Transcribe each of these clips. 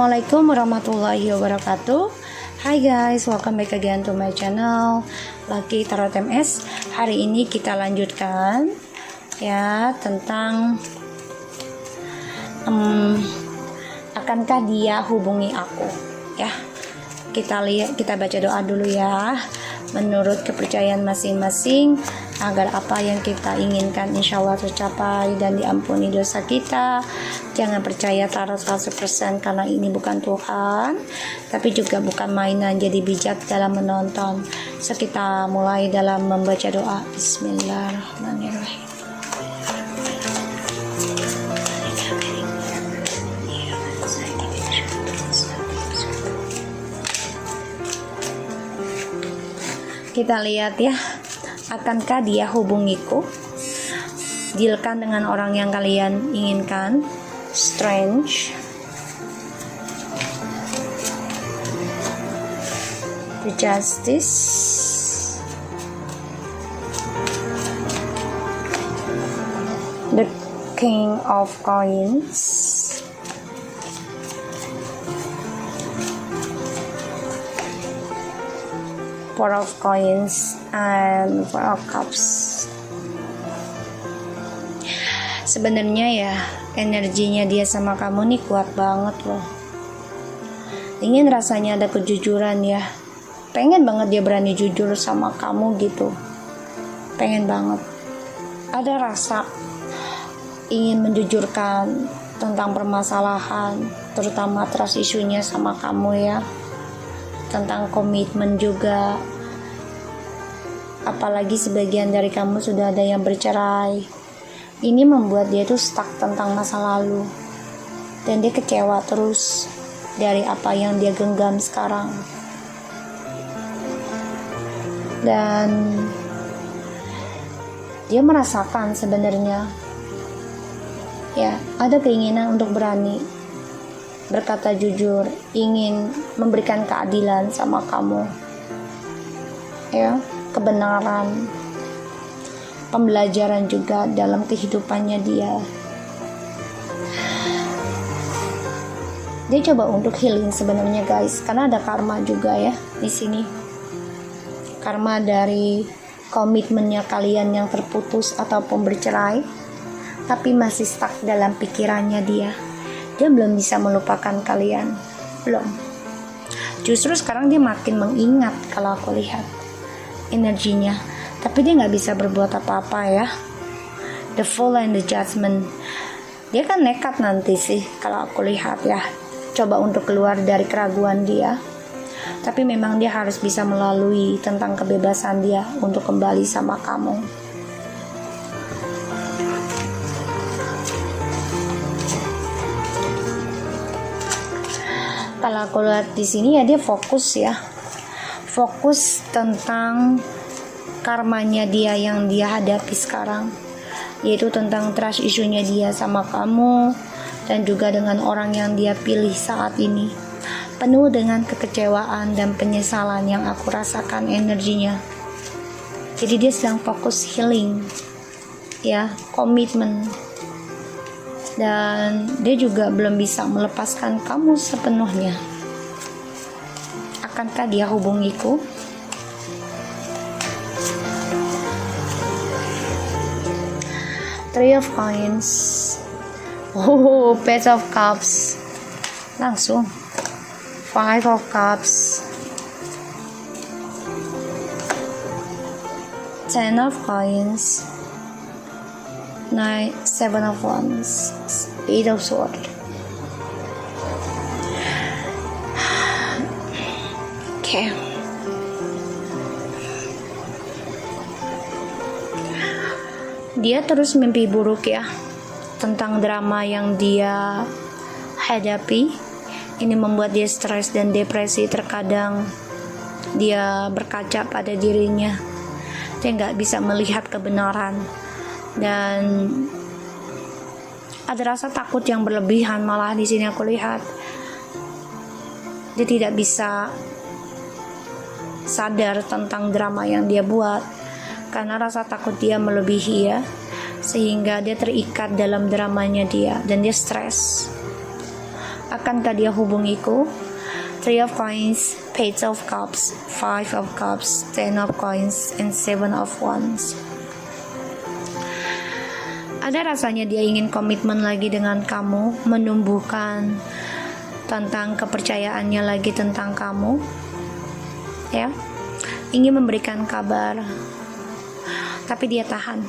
Assalamualaikum warahmatullahi wabarakatuh. Hai guys, welcome back again to my channel Lucky Tarot MS. Hari ini kita lanjutkan ya tentang akankah dia hubungi aku ya. Kita baca doa dulu ya, menurut kepercayaan masing-masing, agar apa yang kita inginkan insya Allah tercapai dan diampuni dosa kita. Jangan percaya tarot 100% karena ini bukan Tuhan, tapi juga bukan mainan, jadi bijak dalam menonton. So kita mulai dalam membaca doa. Bismillahirrahmanirrahim. Kita lihat ya, akankah dia hubungiku? Dealkan dengan orang yang kalian inginkan. Strange, the Justice, the King of Coins, Four of Coins, and Four of Cups. Sebenarnya ya, energinya dia sama kamu nih kuat banget loh. Ingin rasanya ada kejujuran ya. Pengen banget dia berani jujur sama kamu gitu. Pengen banget. Ada rasa ingin menjujurkan tentang permasalahan, terutama trust isunya sama kamu ya. Tentang komitmen juga. Apalagi sebagian dari kamu sudah ada yang bercerai. Ini membuat dia tuh stuck tentang masa lalu, dan dia kecewa terus dari apa yang dia genggam sekarang. Dan dia merasakan sebenarnya ya ada keinginan untuk berani berkata jujur, ingin memberikan keadilan sama kamu ya, kebenaran, pembelajaran juga dalam kehidupannya dia. Dia coba untuk healing sebenarnya guys, karena ada karma juga ya di sini. Karma dari komitmennya kalian yang terputus ataupun bercerai, tapi masih stuck dalam pikirannya dia. Dia belum bisa melupakan kalian, belum. Justru sekarang dia makin mengingat kalau aku lihat energinya. Tapi dia nggak bisa berbuat apa-apa ya. The Fool and the Judgment. Dia kan nekat nanti sih kalau aku lihat ya. Coba untuk keluar dari keraguan dia. Tapi memang dia harus bisa melalui tentang kebebasan dia untuk kembali sama kamu. Kalau aku lihat di sini ya dia fokus ya. Fokus tentang karmanya dia yang dia hadapi sekarang, yaitu tentang trust isunya dia sama kamu dan juga dengan orang yang dia pilih saat ini. Penuh dengan kekecewaan dan penyesalan yang aku rasakan energinya. Jadi dia sedang fokus healing ya, komitmen, dan dia juga belum bisa melepaskan kamu sepenuhnya. Akankah dia hubungiku? Three of Coins, Page of Cups, langsung Five of Cups, Ten of Coins, Seven of Wands, Eight of Swords. Okay. Dia terus mimpi buruk ya tentang drama yang dia hadapi. Ini membuat dia stres dan depresi. Terkadang dia berkaca pada dirinya, dia nggak bisa melihat kebenaran, dan ada rasa takut yang berlebihan. Malah di sini aku lihat dia tidak bisa sadar tentang drama yang dia buat, karena rasa takut dia melebihi ya, sehingga dia terikat dalam dramanya dia dan dia stres. Akankah dia hubungiku? Three of coins, Page of cups, Five of cups, Ten of coins, and Seven of wands. Ada rasanya dia ingin komitmen lagi dengan kamu, menumbuhkan tentang kepercayaannya lagi tentang kamu, ya, ingin memberikan kabar, tapi dia tahan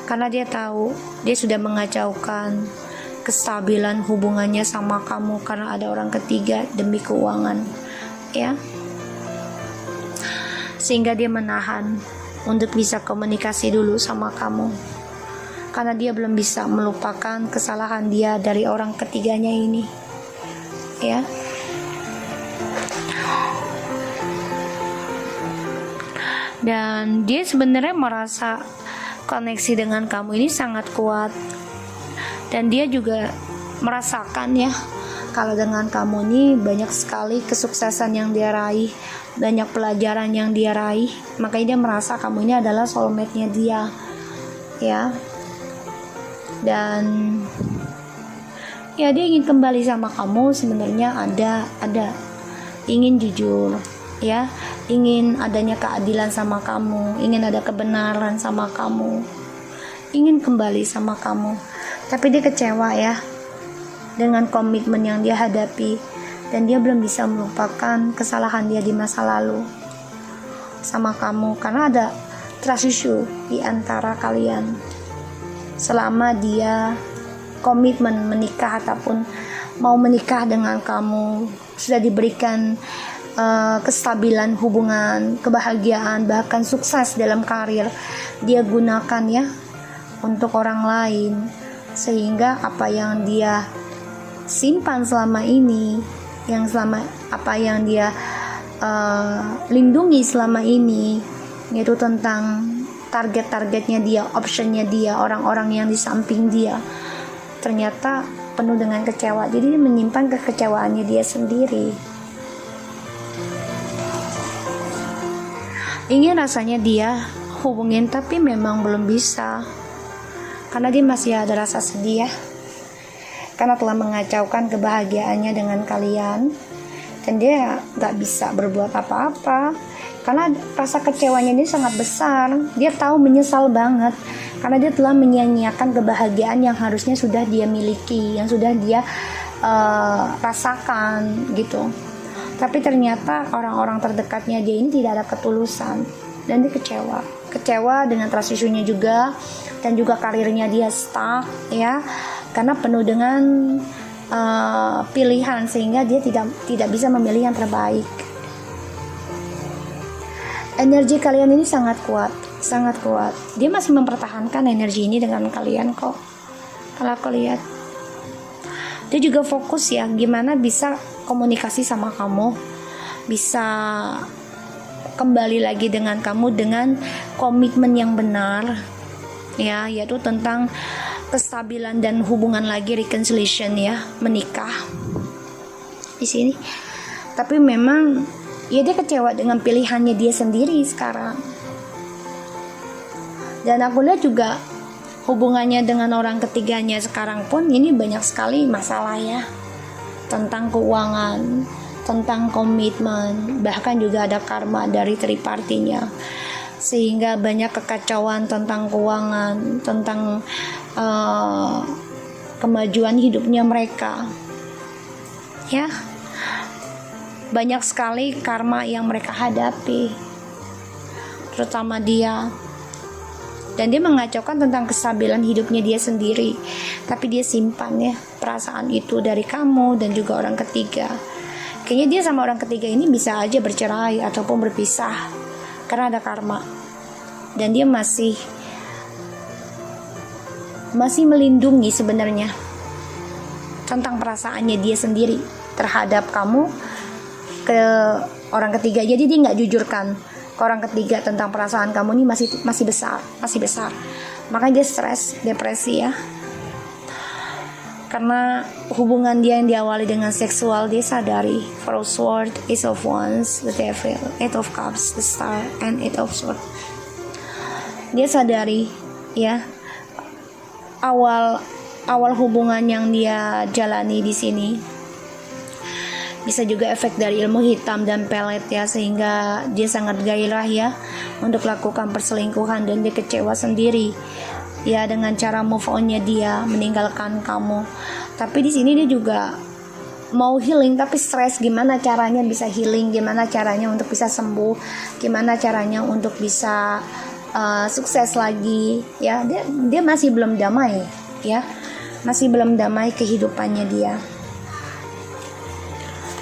karena dia tahu dia sudah mengacaukan kestabilan hubungannya sama kamu karena ada orang ketiga demi keuangan, ya, sehingga dia menahan untuk bisa komunikasi dulu sama kamu karena dia belum bisa melupakan kesalahan dia dari orang ketiganya ini, ya. Dan dia sebenarnya merasa koneksi dengan kamu ini sangat kuat, dan dia juga merasakan, ya, kalau dengan kamu ini banyak sekali kesuksesan yang dia raih, banyak pelajaran yang dia raih. Makanya dia merasa kamu ini adalah soulmate-nya dia, ya. Dan ya, dia ingin kembali sama kamu. Sebenarnya ada ingin jujur, ya, ingin adanya keadilan sama kamu, ingin ada kebenaran sama kamu, ingin kembali sama kamu. Tapi dia kecewa, ya, dengan komitmen yang dia hadapi, dan dia belum bisa melupakan kesalahan dia di masa lalu sama kamu karena ada trust issue di antara kalian. Selama dia komitmen menikah ataupun mau menikah dengan kamu, sudah diberikan kestabilan hubungan, kebahagiaan, bahkan sukses dalam karir, dia gunakan, ya, untuk orang lain, sehingga apa yang dia simpan selama ini, apa yang dia lindungi selama ini, yaitu tentang target-targetnya dia, optionnya dia, orang-orang yang di samping dia, ternyata penuh dengan kecewa. Jadi dia menyimpan kekecewaannya dia sendiri. Ingin rasanya dia hubungin, tapi memang belum bisa karena dia masih ada rasa sedih, ya, karena telah mengacaukan kebahagiaannya dengan kalian, dan dia gak bisa berbuat apa-apa karena rasa kecewanya ini sangat besar. Dia tahu menyesal banget karena dia telah menyia-nyiakan kebahagiaan yang harusnya sudah dia miliki, yang sudah dia rasakan, gitu. Tapi ternyata orang-orang terdekatnya dia ini tidak ada ketulusan, dan dia kecewa dengan trust issue-nya juga, dan juga karirnya dia stuck, ya, karena penuh dengan pilihan, sehingga dia tidak bisa memilih yang terbaik. Energi kalian ini sangat kuat. Dia masih mempertahankan energi ini dengan kalian kok. Kalau aku lihat, dia juga fokus, ya, gimana bisa komunikasi sama kamu, bisa kembali lagi dengan kamu dengan komitmen yang benar, ya, yaitu tentang kestabilan dan hubungan lagi, reconciliation, ya, menikah di sini. Tapi memang, ya, dia kecewa dengan pilihannya dia sendiri sekarang. Dan aku lihat juga hubungannya dengan orang ketiganya sekarang pun ini banyak sekali masalah, ya, tentang keuangan, tentang komitmen, bahkan juga ada karma dari tripartinya, sehingga banyak kekacauan tentang keuangan, tentang kemajuan hidupnya mereka, ya. Banyak sekali karma yang mereka hadapi, terutama dia. Dan dia mengacaukan tentang kestabilan hidupnya dia sendiri, tapi dia simpan, ya, perasaan itu dari kamu dan juga orang ketiga. Kayaknya dia sama orang ketiga ini bisa aja bercerai ataupun berpisah karena ada karma, dan dia masih melindungi sebenarnya tentang perasaannya dia sendiri terhadap kamu ke orang ketiga. Jadi dia nggak jujurkan ke orang ketiga tentang perasaan kamu ini masih besar. Makanya dia stres, depresi, ya, karena hubungan dia yang diawali dengan seksual, dia sadari. Four of Swords, Ace of Wands, the Devil, Eight of Cups, the Star, and Eight of Swords. Dia sadari, ya, awal awal hubungan yang dia jalani di sini. Bisa juga efek dari ilmu hitam dan pelet ya, sehingga dia sangat gairah ya untuk lakukan perselingkuhan, dan dia kecewa sendiri ya dengan cara move on-nya dia meninggalkan kamu. Tapi di sini dia juga mau healing tapi stres. Gimana caranya bisa healing, gimana caranya untuk bisa sembuh, gimana caranya untuk bisa sukses lagi ya. Dia masih belum damai ya, masih belum damai kehidupannya dia.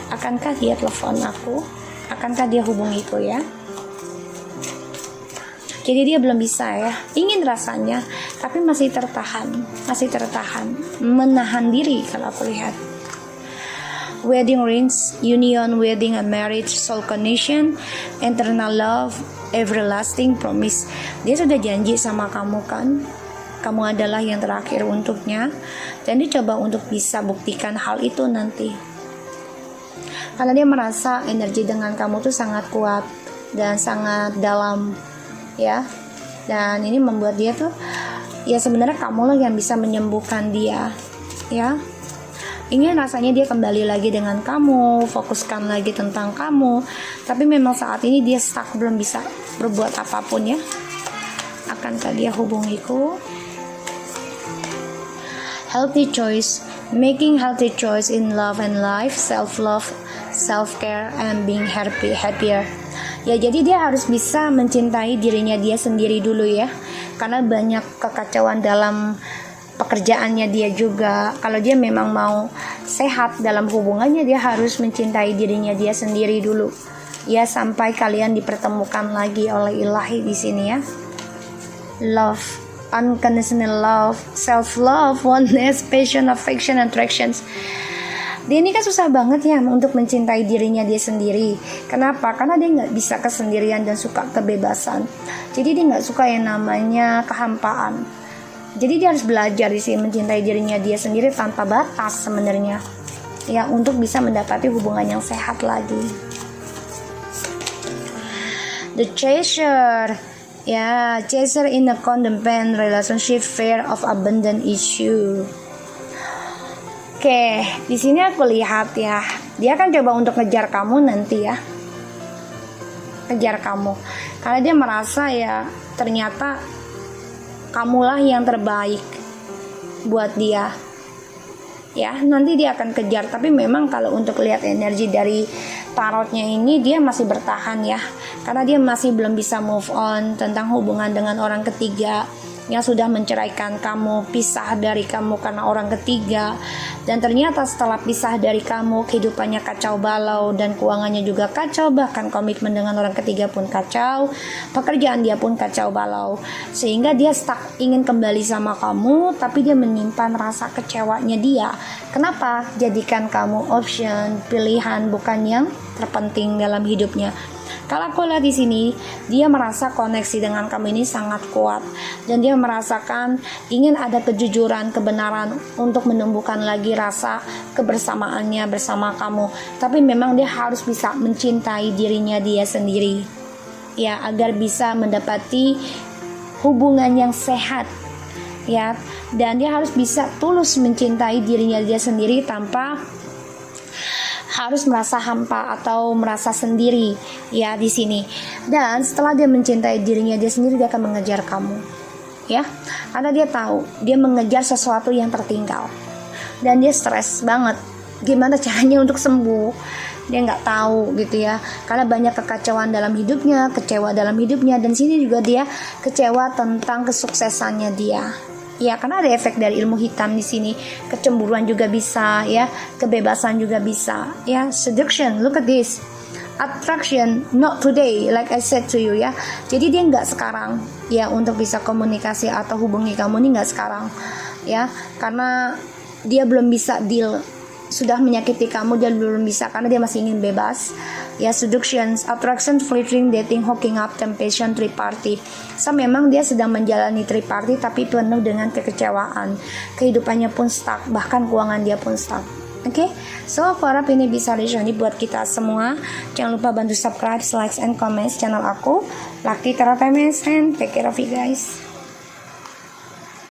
Akankah dia telepon aku? Akankah dia hubungiku ya? Jadi dia belum bisa ya, ingin rasanya, tapi masih tertahan, menahan diri kalau aku lihat. Wedding rings, union, wedding and marriage, soul connection, eternal love, everlasting promise. Dia sudah janji sama kamu kan, kamu adalah yang terakhir untuknya, dan dia coba untuk bisa buktikan hal itu nanti. Karena dia merasa energi dengan kamu tuh sangat kuat dan sangat dalam ya, dan ini membuat dia tuh ya sebenarnya kamulah yang bisa menyembuhkan dia ya. Ingin rasanya dia kembali lagi dengan kamu, fokuskan lagi tentang kamu, tapi memang saat ini dia stuck, belum bisa berbuat apapun ya. Akankah dia hubungiku? Healthy choice, making healthy choice in love and life, self-love, self-care, and being happier. Ya, jadi dia harus bisa mencintai dirinya dia sendiri dulu ya, karena banyak kekacauan dalam pekerjaannya dia juga. Kalau dia memang mau sehat dalam hubungannya, dia harus mencintai dirinya dia sendiri dulu ya, sampai kalian dipertemukan lagi oleh ilahi di sini ya. Love, unconditional love, self-love, oneness, passion, affection, attractions. Dia ini kan susah banget ya untuk mencintai dirinya dia sendiri. Kenapa? Karena dia nggak bisa kesendirian dan suka kebebasan. Jadi dia nggak suka yang namanya kehampaan. Jadi dia harus belajar di sini mencintai dirinya dia sendiri tanpa batas sebenarnya. Ya, untuk bisa mendapati hubungan yang sehat lagi. The chaser. Ya, chaser in a codependent relationship, fear of abandon issue. Oke, di sini aku lihat ya, dia akan coba untuk ngejar kamu nanti ya, kejar kamu, karena dia merasa ya ternyata kamulah yang terbaik buat dia. Ya, nanti dia akan kejar, tapi memang kalau untuk lihat energi dari tarotnya ini dia masih bertahan ya, karena dia masih belum bisa move on tentang hubungan dengan orang ketiga yang sudah menceraikan kamu, pisah dari kamu karena orang ketiga. Dan ternyata setelah pisah dari kamu, kehidupannya kacau balau dan keuangannya juga kacau, bahkan komitmen dengan orang ketiga pun kacau, pekerjaan dia pun kacau balau, sehingga dia stuck ingin kembali sama kamu, tapi dia menyimpan rasa kecewanya dia. Kenapa? Jadikan kamu option, pilihan, bukan yang terpenting dalam hidupnya. Kalau aku lihat di sini, dia merasa koneksi dengan kamu ini sangat kuat, dan dia merasakan ingin ada kejujuran, kebenaran untuk menumbuhkan lagi rasa kebersamaannya bersama kamu. Tapi memang dia harus bisa mencintai dirinya dia sendiri, ya, agar bisa mendapati hubungan yang sehat, ya. Dan dia harus bisa tulus mencintai dirinya dia sendiri tanpa harus merasa hampa atau merasa sendiri ya di sini. Dan setelah dia mencintai dirinya dia sendiri, dia akan mengejar kamu ya, karena dia tahu dia mengejar sesuatu yang tertinggal, dan dia stres banget gimana caranya untuk sembuh. Dia nggak tahu gitu ya, karena banyak kekacauan dalam hidupnya, kecewa dalam hidupnya, dan sini juga dia kecewa tentang kesuksesannya dia. Ya, karena ada efek dari ilmu hitam di sini. Kecemburuan juga bisa ya, kebebasan juga bisa ya. Seduction, look at this. Attraction, not today, like I said to you ya. Jadi dia nggak sekarang ya untuk bisa komunikasi atau hubungi kamu, ini nggak sekarang ya, karena dia belum bisa deal. Sudah menyakiti kamu, dia belum bisa karena dia masih ingin bebas ya. Seductions, attraction, flirting, dating, hooking up, temptation, triparty. So memang dia sedang menjalani triparty, tapi penuh dengan kekecewaan. Kehidupannya pun stuck, bahkan keuangan dia pun stuck. Oke, so aku harap ini bisa resonate buat kita semua. Jangan lupa bantu subscribe, like, and comment channel aku, Lucky Tarot MS, and take care of you guys.